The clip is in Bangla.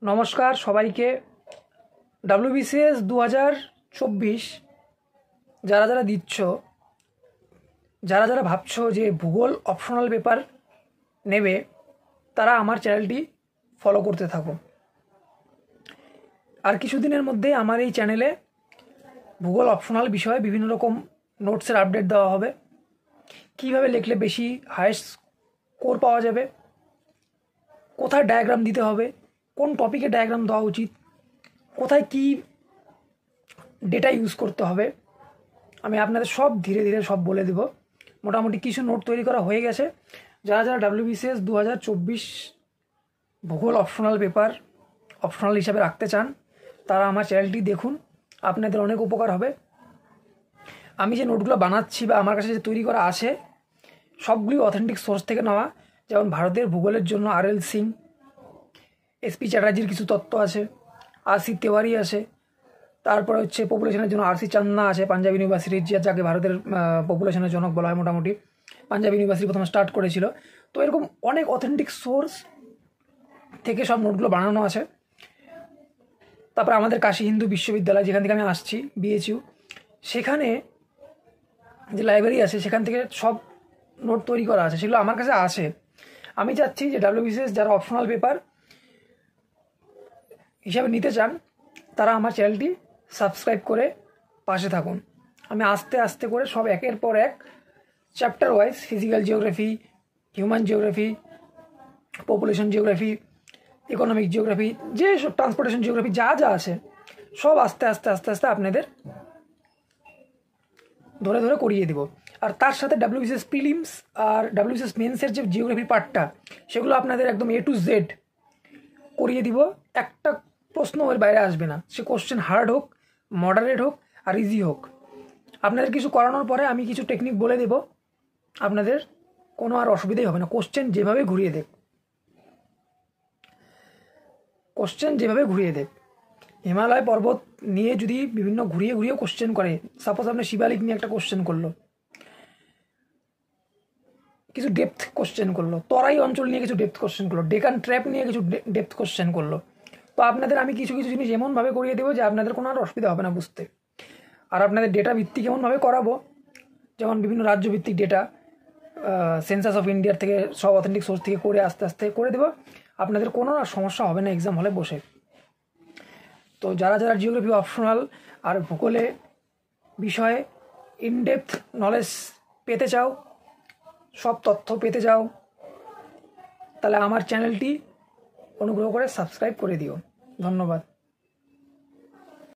নমস্কার সবাইকে। WBCS 2024 যারা যারা দিচ্ছ, যারা যারা ভাবছো যে ভূগোল অপশনাল পেপার নেবে, তারা আমার চ্যানেলটি ফলো করতে থাকো। আর কিছুদিনের মধ্যে আমার এই চ্যানেলে ভূগোল অপশনাল বিষয়ে বিভিন্ন রকম নোটসের আপডেট দেওয়া হবে। কিভাবে লিখলে বেশি হাইয়েস্ট স্কোর পাওয়া যাবে, কোথায় ডায়াগ্রাম দিতে হবে, কোন টপিকে ডায়াগ্রাম দেওয়া উচিত, কোথায় কি ডেটা ইউজ করতে হবে, আমি আপনাদের সব ধীরে ধীরে সব বলে দেব। মোটামুটি কিছু নোট তৈরি করা হয়ে গেছে। যারা যারা WBCS 2024 ভূগোল অপশনাল পেপার অপশনাল হিসাবে রাখতে চান, তারা আমার চ্যানেলটি দেখুন, আপনাদের অনেক উপকার হবে। আমি যে নোটগুলো বানাচ্ছি বা আমার কাছে যে তৈরি করা আছে, সবগুলি অথেন্টিক সোর্স থেকে নেওয়া। যেমন ভারতের ভূগোলের জন্য RL সিং, SP চ্যাটার্জির কিছু তত্ত্ব আছে, RC তেওয়ারি আছে, তারপরে হচ্ছে পপুলেশনের জন্য RC চান্না আছে, পাঞ্জাব ইউনিভার্সিটির, যাকে ভারতের পপুলেশনের জনক বলা হয়। মোটামুটি পাঞ্জাব ইউনিভার্সিটি প্রথমে স্টার্ট করেছিল। তো এরকম অনেক অথেন্টিক সোর্স থেকে সব নোটগুলো বানানো আছে। তারপরে আমাদের কাশী হিন্দু বিশ্ববিদ্যালয়, যেখান থেকে আমি আসছি, BHU, সেখানে যে লাইব্রেরি আছে, সেখান থেকে সব নোট তৈরি করা আছে, সেগুলো আমার কাছে আছে। আমি চাচ্ছি যে WBCS যারা অপশনাল পেপার হিসাবে নিতে চান, তারা আমার চ্যানেলটি সাবস্ক্রাইব করে পাশে থাকুন। আমি আস্তে আস্তে করে সব একের পর এক chapter wise, physical geography, human geography, population geography, economic geography, যে সব ট্রান্সপোর্টেশন জিওগ্রাফি যা যা আছে, সব আস্তে আস্তে আস্তে আস্তে আপনাদের ধরে ধরে করিয়ে দেব। আর তার সাথে WBCS প্রিলিমস আর WBCS মেন্সের যে জিওগ্রাফি পার্টটা, সেগুলো আপনাদের একদম A to Z করিয়ে দিব। একটা প্রশ্ন ওর বাইরে আসবে না, সে কোশ্চেন হার্ড হোক, মডারেট হোক আর ইজি হোক। আপনাদের কিছু করানোর পরে আমি কিছু টেকনিক বলে দেব, আপনাদের কোনো আর অসুবিধাই হবে না। কোশ্চেন যেভাবে ঘুরিয়ে দেখ, হিমালয় পর্বত নিয়ে যদি বিভিন্ন ঘুরিয়ে ঘুরিয়ে কোশ্চেন করে, সাপোজ আপনি শিবালিক নিয়ে একটা কোশ্চেন করলো, কিছু ডেপথ কোশ্চেন করলো, তরাই অঞ্চল নিয়ে কিছু ডেপথ কোশ্চেন করলো, ডেকান ট্র্যাপ নিয়ে কিছু ডেপথ কোশ্চেন করলো, তো আপনাদের আমি কিছু কিছু জিনিস এমনভাবে করিয়ে দেবো যে আপনাদের কোনো আর অসুবিধা হবে না বুঝতে। আর আপনাদের ডেটা ভিত্তিক এমনভাবে করাবো, যেমন বিভিন্ন রাজ্যভিত্তিক ডেটা, সেন্সাস অফ ইন্ডিয়ার থেকে সব অথেন্টিক সোর্স থেকে করে আস্তে আস্তে করে দেবো। আপনাদের কোনো সমস্যা হবে না এক্সাম হলে বসে। তো যারা যারা জিওগ্রাফি অপশনাল আর ভূগোলে বিষয়ে ইনডেপথ নলেজ পেতে চাও, সব তথ্য পেতে চাও, তাহলে আমার চ্যানেলটি অনুগ্রহ করে সাবস্ক্রাইব করে দিও। ধন্যবাদ।